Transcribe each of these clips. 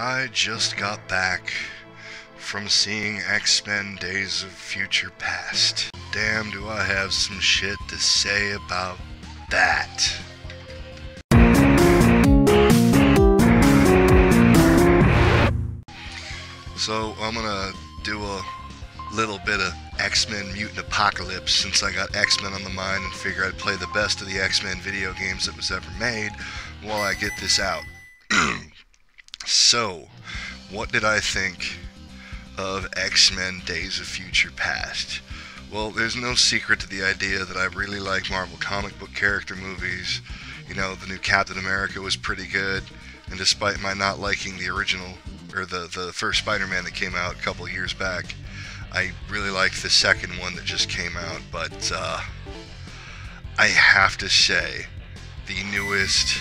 I just got back from seeing X-Men Days of Future Past. Damn, do I have some shit to say about that. So I'm gonna do a little bit of X-Men Mutant Apocalypse since I got X-Men on the mind and figure I'd play the best of the X-Men video games that was ever made while I get this out. So, what did I think of X-Men Days of Future Past? Well, there's no secret to the idea that I really like Marvel comic book character movies. You know, the new Captain America was pretty good, and despite my not liking the original, or the first Spider-Man that came out a couple of years back, I really liked the second one that just came out. But I have to say, the newest,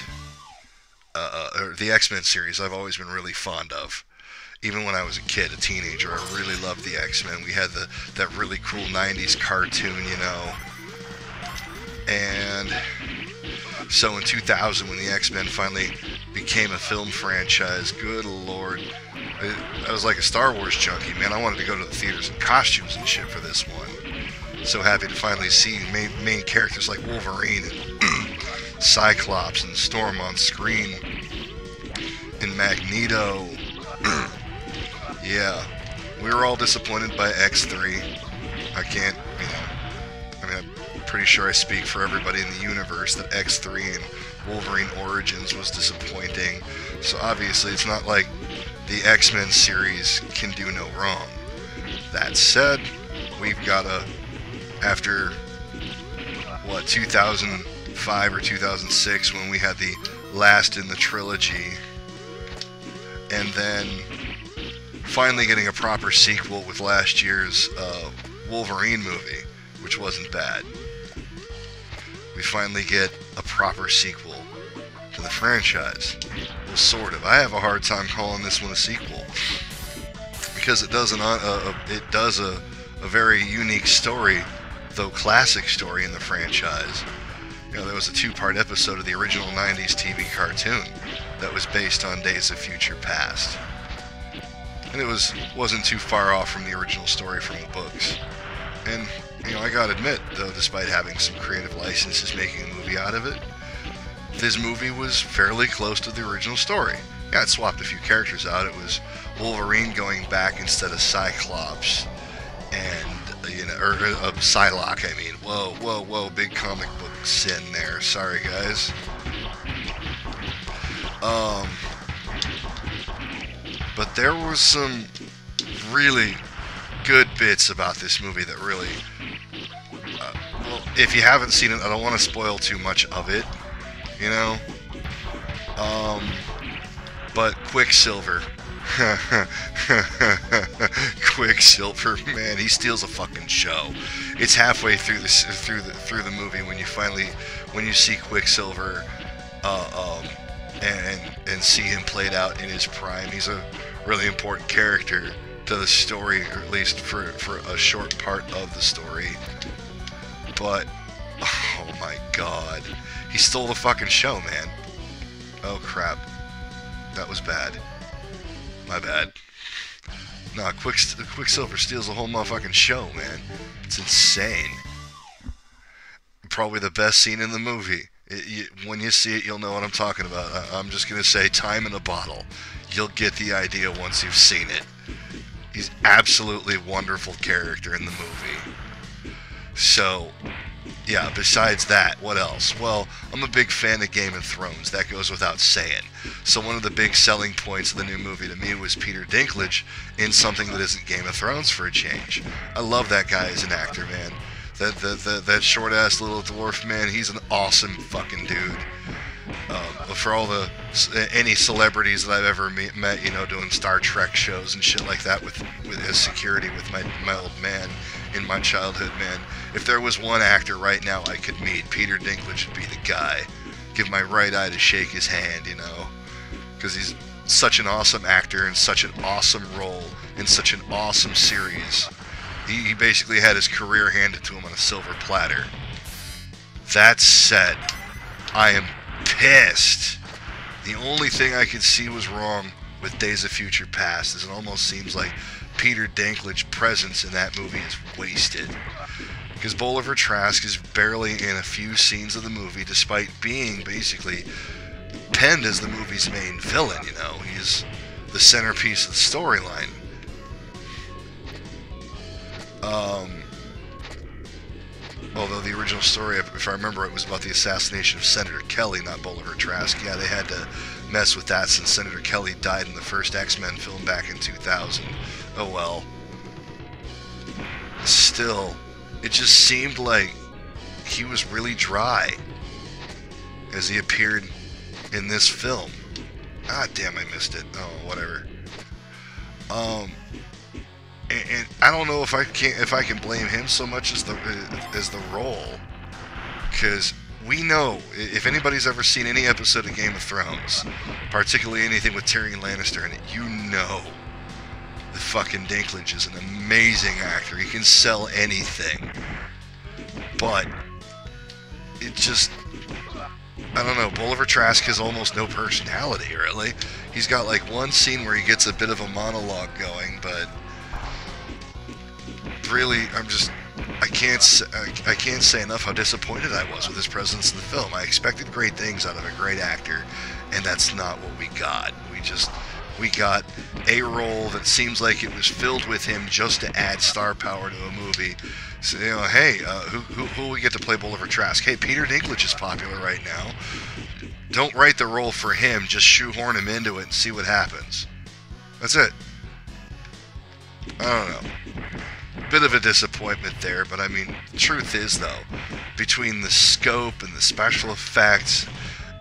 or the X-Men series I've always been really fond of. Even when I was a kid, a teenager, I really loved the X-Men. We had that really cool 90s cartoon, you know. And so in 2000, when the X-Men finally became a film franchise, good lord, I was like a Star Wars junkie, man. I wanted to go to the theaters in costumes and shit for this one. So happy to finally see main characters like Wolverine and Cyclops and Storm on screen, and Magneto. Yeah, we were all disappointed by X3. I can't, you know, I mean, I'm pretty sure I speak for everybody in the universe that X3 and Wolverine Origins was disappointing. So obviously it's not like the X-Men series can do no wrong. That said, we've got after, what, 2005 or 2006 when we had the last in the trilogy, and then finally getting a proper sequel with last year's Wolverine movie, which wasn't bad. We finally get a proper sequel to the franchise. Well, sort of. I have a hard time calling this one a sequel because it does a very unique story, though classic story in the franchise. You know, there was a two-part episode of the original 90s TV cartoon that was based on Days of Future Past. And it wasn't too far off from the original story from the books. And, you know, I gotta admit, though, despite having some creative licenses making a movie out of it, this movie was fairly close to the original story. Yeah, it swapped a few characters out. It was Wolverine going back instead of Cyclops, and, you know, or Psylocke, I mean. Whoa, big comic book sin there. Sorry, guys. But there was some really good bits about this movie that really, well, if you haven't seen it, I don't want to spoil too much of it, you know, but Quicksilver, Quicksilver, man, he steals a fucking show. It's halfway through the movie when you see Quicksilver, and see him played out in his prime. He's a really important character to the story, or at least for a short part of the story. But, oh my god, he stole the fucking show, man. Oh crap, that was bad. My bad. Nah, Quicksilver steals the whole motherfucking show, man. It's insane. Probably the best scene in the movie. When you see it, you'll know what I'm talking about. I'm just going to say time in a bottle. You'll get the idea once you've seen it. He's absolutely wonderful character in the movie. So, yeah, besides that, what else? Well, I'm a big fan of Game of Thrones. That goes without saying. So one of the big selling points of the new movie to me was Peter Dinklage in something that isn't Game of Thrones for a change. I love that guy as an actor, man. That short-ass little dwarf, man, he's an awesome fucking dude. For all any celebrities that I've ever met, you know, doing Star Trek shows and shit like that with his security with my old man in my childhood, man. If there was one actor right now I could meet, Peter Dinklage would be the guy. Give my right eye to shake his hand, you know, because he's such an awesome actor and such an awesome role in such an awesome series. He basically had his career handed to him on a silver platter. That said, I am pissed. The only thing I could see was wrong with Days of Future Past is it almost seems like Peter Dinklage's presence in that movie is wasted. Because Bolivar Trask is barely in a few scenes of the movie, despite being basically penned as the movie's main villain, you know. He's the centerpiece of the storyline. Although the original story, if I remember, it was about the assassination of Senator Kelly, not Bolivar Trask. Yeah, they had to mess with that since Senator Kelly died in the first X-Men film back in 2000. Oh well. Still, it just seemed like he was really dry as he appeared in this film. Ah, damn, I missed it. Oh, whatever. And I don't know if I can blame him so much as the role, because we know, if anybody's ever seen any episode of Game of Thrones, particularly anything with Tyrion Lannister in it, you know the fucking Dinklage is an amazing actor. He can sell anything, but it just, I don't know, Bolivar Trask has almost no personality, really. He's got like one scene where he gets a bit of a monologue going, but really, I can't say enough how disappointed I was with his presence in the film. I expected great things out of a great actor, and that's not what we got. We got a role that seems like it was filled with him just to add star power to a movie. So, you know, hey, who we get to play Bolivar Trask? Hey, Peter Dinklage is popular right now. Don't write the role for him, just shoehorn him into it and see what happens. That's it. I don't know. Bit of a disappointment there, but I mean, truth is though, between the scope and the special effects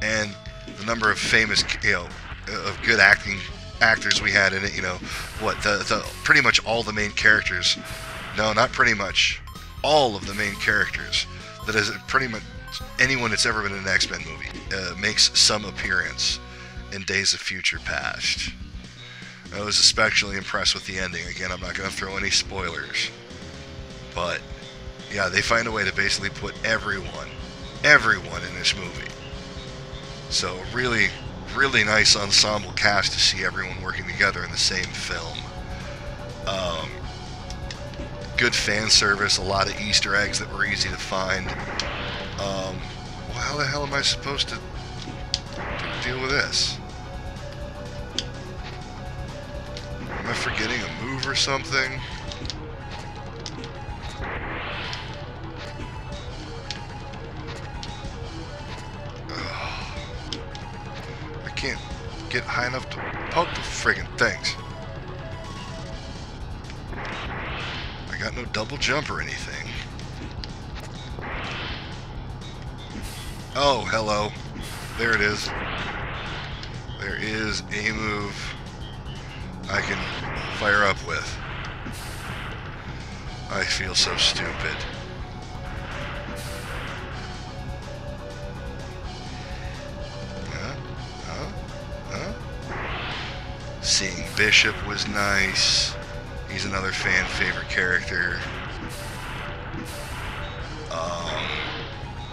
and the number of famous, you know, of good actors we had in it, you know, what the pretty much all the main characters, no, not pretty much, all of the main characters, that is pretty much anyone that's ever been in an X-Men movie makes some appearance in Days of Future Past. I was especially impressed with the ending. Again, I'm not going to throw any spoilers. But, yeah, they find a way to basically put everyone in this movie. So, really, really nice ensemble cast to see everyone working together in the same film. Good fan service, a lot of Easter eggs that were easy to find. Well, how the hell am I supposed to deal with this? Am I forgetting a move or something? I can't get high enough to poke the friggin' things. I got no double jump or anything. Oh, hello. There it is. There is a move I can fire up with. I feel so stupid. Seeing Bishop was nice. He's another fan favorite character.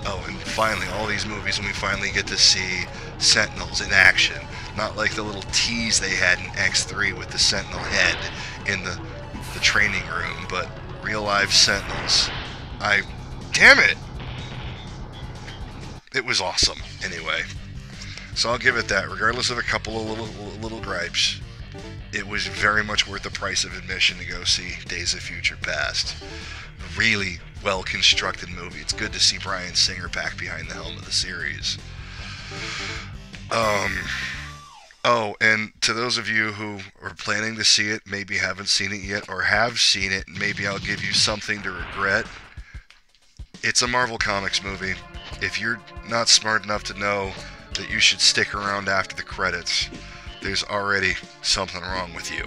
Oh, and finally, all these movies when we finally get to see Sentinels in action. Not like the little tease they had in X3 with the Sentinel head in the training room, but real live Sentinels. Damn it! It was awesome, anyway. So I'll give it that, regardless of a couple of little gripes. It was very much worth the price of admission to go see Days of Future Past. Really well-constructed movie. It's good to see Bryan Singer back behind the helm of the series. Oh, and to those of you who are planning to see it, maybe haven't seen it yet, or have seen it, maybe I'll give you something to regret. It's a Marvel Comics movie. If you're not smart enough to know that you should stick around after the credits, there's already something wrong with you.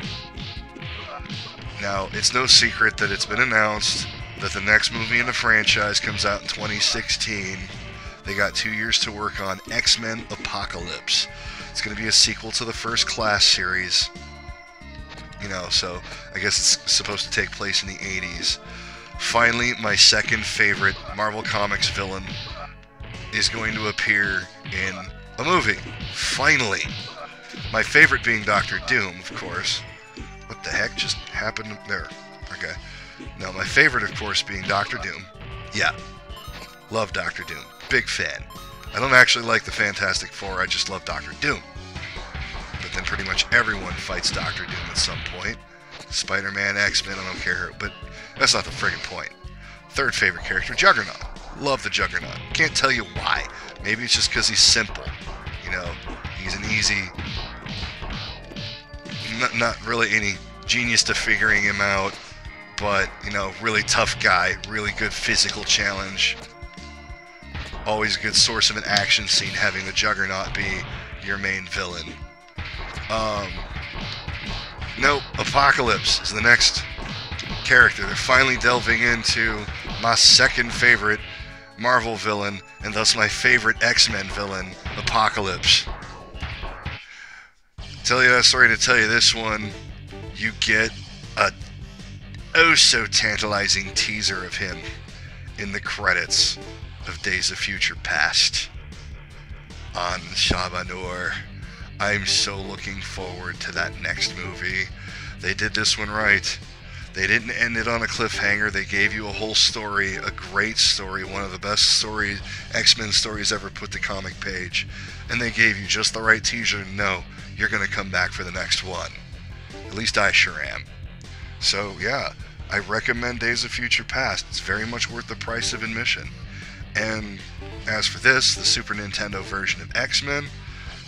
Now, it's no secret that it's been announced that the next movie in the franchise comes out in 2016. They got 2 years to work on X-Men Apocalypse. It's going to be a sequel to the First Class series. You know, so I guess it's supposed to take place in the 80s. Finally, my second favorite Marvel Comics villain is going to appear in a movie. Finally. My favorite being Doctor Doom, of course. What the heck just happened there? Okay. No, my favorite, of course, being Doctor Doom. Yeah. Love Doctor Doom. Big fan. I don't actually like the Fantastic Four, I just love Doctor Doom. But then pretty much everyone fights Doctor Doom at some point. Spider-Man, X-Men, I don't care. But that's not the friggin' point. Third favorite character, Juggernaut. Love the Juggernaut. Can't tell you why. Maybe it's just because he's simple. You know, he's an easy... Not really any genius to figuring him out, but, you know, really tough guy, really good physical challenge. Always a good source of an action scene, having the Juggernaut be your main villain. Nope, Apocalypse is the next character. They're finally delving into my second favorite Marvel villain, and thus my favorite X-Men villain, Apocalypse. Sorry to tell you this one, you get a oh-so-tantalizing teaser of him in the credits of Days of Future Past on Shabanur. I'm so looking forward to that next movie. They did this one right. They didn't end it on a cliffhanger. They gave you a whole story, a great story, one of the best X-Men stories ever put to comic page. And they gave you just the right teaser to know you're going to come back for the next one. At least I sure am. So, yeah, I recommend Days of Future Past. It's very much worth the price of admission. And as for this, the Super Nintendo version of X-Men,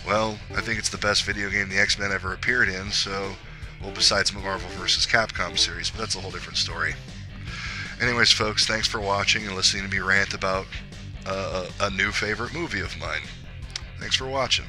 well, I think it's the best video game the X-Men ever appeared in, so... Well, besides Marvel vs. Capcom series, but that's a whole different story. Anyways, folks, thanks for watching and listening to me rant about a new favorite movie of mine. Thanks for watching.